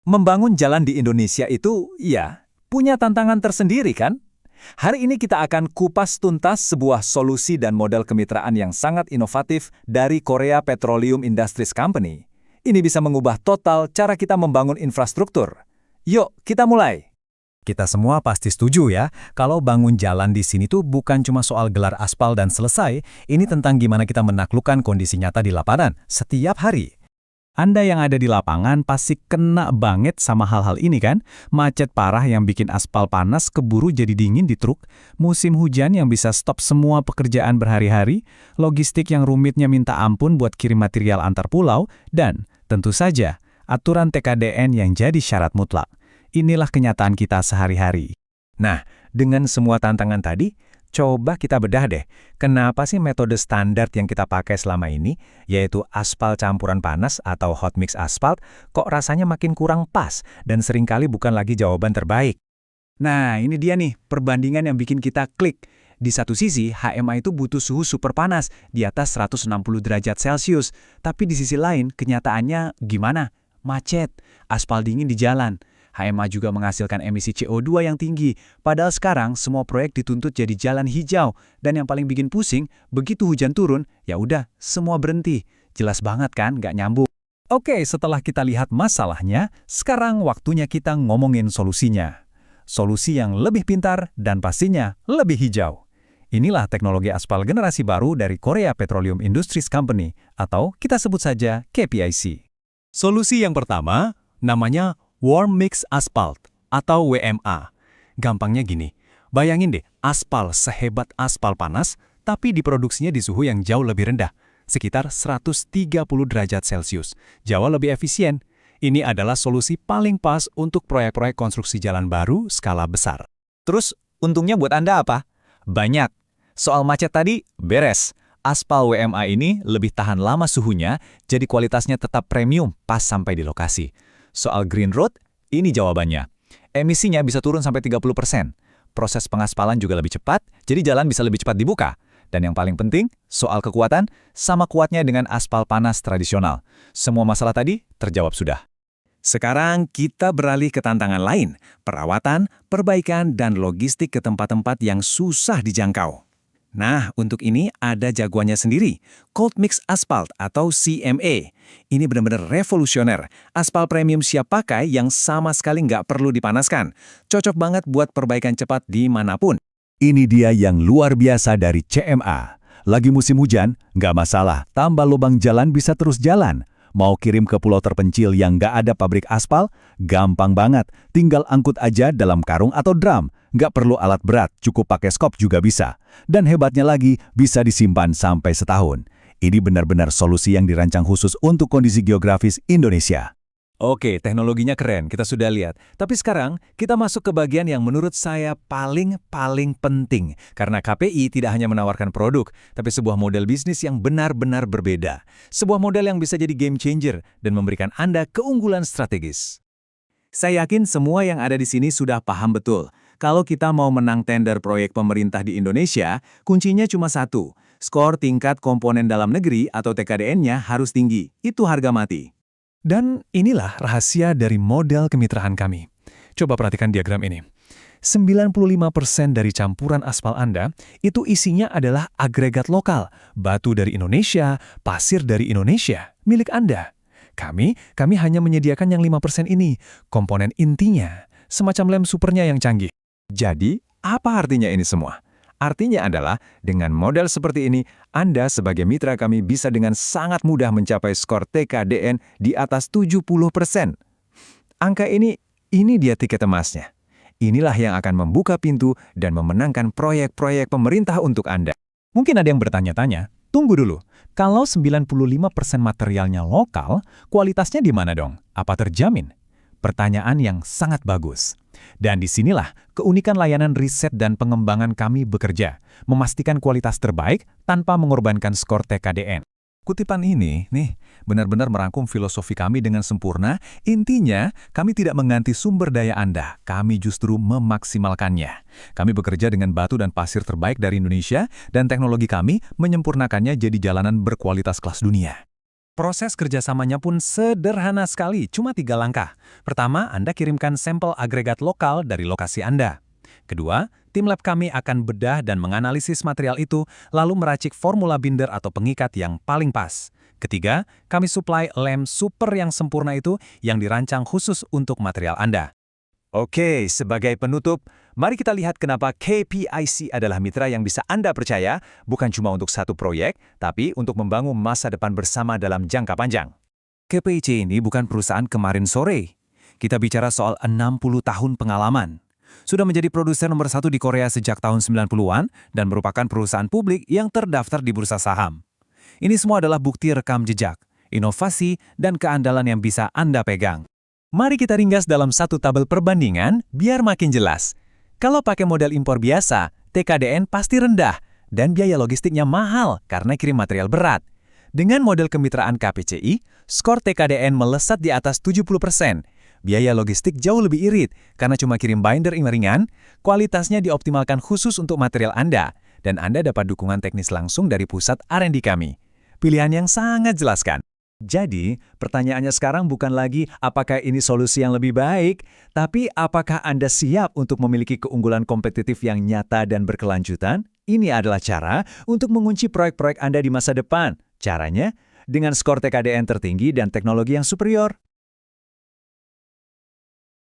Membangun jalan di Indonesia itu, ya, punya tantangan tersendiri kan? Hari ini kita akan kupas tuntas sebuah solusi dan model kemitraan yang sangat inovatif dari Korea Petroleum Industries Company. Ini bisa mengubah total cara kita membangun infrastruktur. Yuk, kita mulai. Kita semua pasti setuju ya, kalau bangun jalan di sini tuh bukan cuma soal gelar aspal dan selesai, ini tentang gimana kita menaklukkan kondisi nyata di lapangan setiap hari. Anda yang ada di lapangan pasti kena banget sama hal-hal ini kan? Macet parah yang bikin aspal panas keburu jadi dingin di truk, musim hujan yang bisa stop semua pekerjaan berhari-hari, logistik yang rumitnya minta ampun buat kirim material antar pulau, dan tentu saja aturan TKDN yang jadi syarat mutlak. Inilah kenyataan kita sehari-hari. Nah, dengan semua tantangan tadi, coba kita bedah deh, kenapa sih metode standar yang kita pakai selama ini, yaitu aspal campuran panas atau hot mix asphalt, kok rasanya makin kurang pas dan seringkali bukan lagi jawaban terbaik? Nah, ini dia nih, perbandingan yang bikin kita klik. Di satu sisi, HMA itu butuh suhu super panas, di atas 160 derajat Celcius. Tapi di sisi lain, kenyataannya gimana? Macet, aspal dingin di jalan. HMA juga menghasilkan emisi CO2 yang tinggi, padahal sekarang semua proyek dituntut jadi jalan hijau, dan yang paling bikin pusing, begitu hujan turun, ya udah, semua berhenti. Jelas banget kan, nggak nyambung. Oke, setelah kita lihat masalahnya, sekarang waktunya kita ngomongin solusinya. Solusi yang lebih pintar dan pastinya lebih hijau. Inilah teknologi aspal generasi baru dari Korea Petroleum Industries Company, atau kita sebut saja KPIC. Solusi yang pertama, namanya Warm Mix Asphalt atau WMA. Gampangnya gini, bayangin deh aspal sehebat aspal panas, tapi diproduksinya di suhu yang jauh lebih rendah, sekitar 130 derajat Celcius. Jauh lebih efisien. Ini adalah solusi paling pas untuk proyek-proyek konstruksi jalan baru skala besar. Terus, untungnya buat Anda apa? Banyak. Soal macet tadi, beres. Aspal WMA ini lebih tahan lama suhunya, jadi kualitasnya tetap premium pas sampai di lokasi. Soal Green Road, ini jawabannya. Emisinya bisa turun sampai 30%. Proses pengaspalan juga lebih cepat, jadi jalan bisa lebih cepat dibuka. Dan yang paling penting, soal kekuatan, sama kuatnya dengan aspal panas tradisional. Semua masalah tadi terjawab sudah. Sekarang kita beralih ke tantangan lain, perawatan, perbaikan, dan logistik ke tempat-tempat yang susah dijangkau. Nah, untuk ini ada jagoannya sendiri, Cold Mix Asphalt atau CMA. Ini benar-benar revolusioner. Aspal premium siap pakai yang sama sekali nggak perlu dipanaskan. Cocok banget buat perbaikan cepat dimanapun. Ini dia yang luar biasa dari CMA. Lagi musim hujan, nggak masalah, tambah lubang jalan bisa terus jalan. Mau kirim ke pulau terpencil yang nggak ada pabrik aspal? Gampang banget, tinggal angkut aja dalam karung atau drum. Nggak perlu alat berat, cukup pakai skop juga bisa. Dan hebatnya lagi, bisa disimpan sampai setahun. Ini benar-benar solusi yang dirancang khusus untuk kondisi geografis Indonesia. Oke, teknologinya keren, kita sudah lihat. Tapi sekarang, kita masuk ke bagian yang menurut saya paling penting. Karena KPI tidak hanya menawarkan produk, tapi sebuah model bisnis yang benar-benar berbeda. Sebuah model yang bisa jadi game changer dan memberikan Anda keunggulan strategis. Saya yakin semua yang ada di sini sudah paham betul. Kalau kita mau menang tender proyek pemerintah di Indonesia, kuncinya cuma satu. Skor tingkat komponen dalam negeri atau TKDN-nya harus tinggi. Itu harga mati. Dan inilah rahasia dari model kemitraan kami. Coba perhatikan diagram ini. 95% dari campuran aspal Anda itu isinya adalah agregat lokal, batu dari Indonesia, pasir dari Indonesia, milik Anda. Kami hanya menyediakan yang 5% ini, komponen intinya, semacam lem supernya yang canggih. Jadi, apa artinya ini semua? Artinya adalah, dengan model seperti ini, Anda sebagai mitra kami bisa dengan sangat mudah mencapai skor TKDN di atas 70%. Angka ini dia tiket emasnya. Inilah yang akan membuka pintu dan memenangkan proyek-proyek pemerintah untuk Anda. Mungkin ada yang bertanya-tanya, tunggu dulu, kalau 95% materialnya lokal, kualitasnya di mana dong? Apa terjamin? Pertanyaan yang sangat bagus. Dan disinilah keunikan layanan riset dan pengembangan kami bekerja, memastikan kualitas terbaik tanpa mengorbankan skor TKDN. Kutipan ini, benar-benar merangkum filosofi kami dengan sempurna. Intinya, kami tidak mengganti sumber daya Anda, kami justru memaksimalkannya. Kami bekerja dengan batu dan pasir terbaik dari Indonesia, dan teknologi kami menyempurnakannya jadi jalanan berkualitas kelas dunia. Proses kerjasamanya pun sederhana sekali, cuma 3 langkah. Pertama, Anda kirimkan sampel agregat lokal dari lokasi Anda. Kedua, tim lab kami akan bedah dan menganalisis material itu, lalu meracik formula binder atau pengikat yang paling pas. Ketiga, kami suplai lem super yang sempurna itu yang dirancang khusus untuk material Anda. Oke, sebagai penutup, mari kita lihat kenapa KPIC adalah mitra yang bisa Anda percaya, bukan cuma untuk satu proyek, tapi untuk membangun masa depan bersama dalam jangka panjang. KPIC ini bukan perusahaan kemarin sore. Kita bicara soal 60 tahun pengalaman. Sudah menjadi produsen nomor 1 di Korea sejak tahun 90-an dan merupakan perusahaan publik yang terdaftar di bursa saham. Ini semua adalah bukti rekam jejak, inovasi, dan keandalan yang bisa Anda pegang. Mari kita ringkas dalam satu tabel perbandingan biar makin jelas. Kalau pakai model impor biasa, TKDN pasti rendah dan biaya logistiknya mahal karena kirim material berat. Dengan model kemitraan KPCI, skor TKDN melesat di atas 70%. Biaya logistik jauh lebih irit karena cuma kirim binder yang ringan, kualitasnya dioptimalkan khusus untuk material Anda, dan Anda dapat dukungan teknis langsung dari pusat R&D kami. Pilihan yang sangat jelas kan? Jadi, pertanyaannya sekarang bukan lagi apakah ini solusi yang lebih baik, tapi apakah Anda siap untuk memiliki keunggulan kompetitif yang nyata dan berkelanjutan? Ini adalah cara untuk mengunci proyek-proyek Anda di masa depan. Caranya, dengan skor TKDN tertinggi dan teknologi yang superior.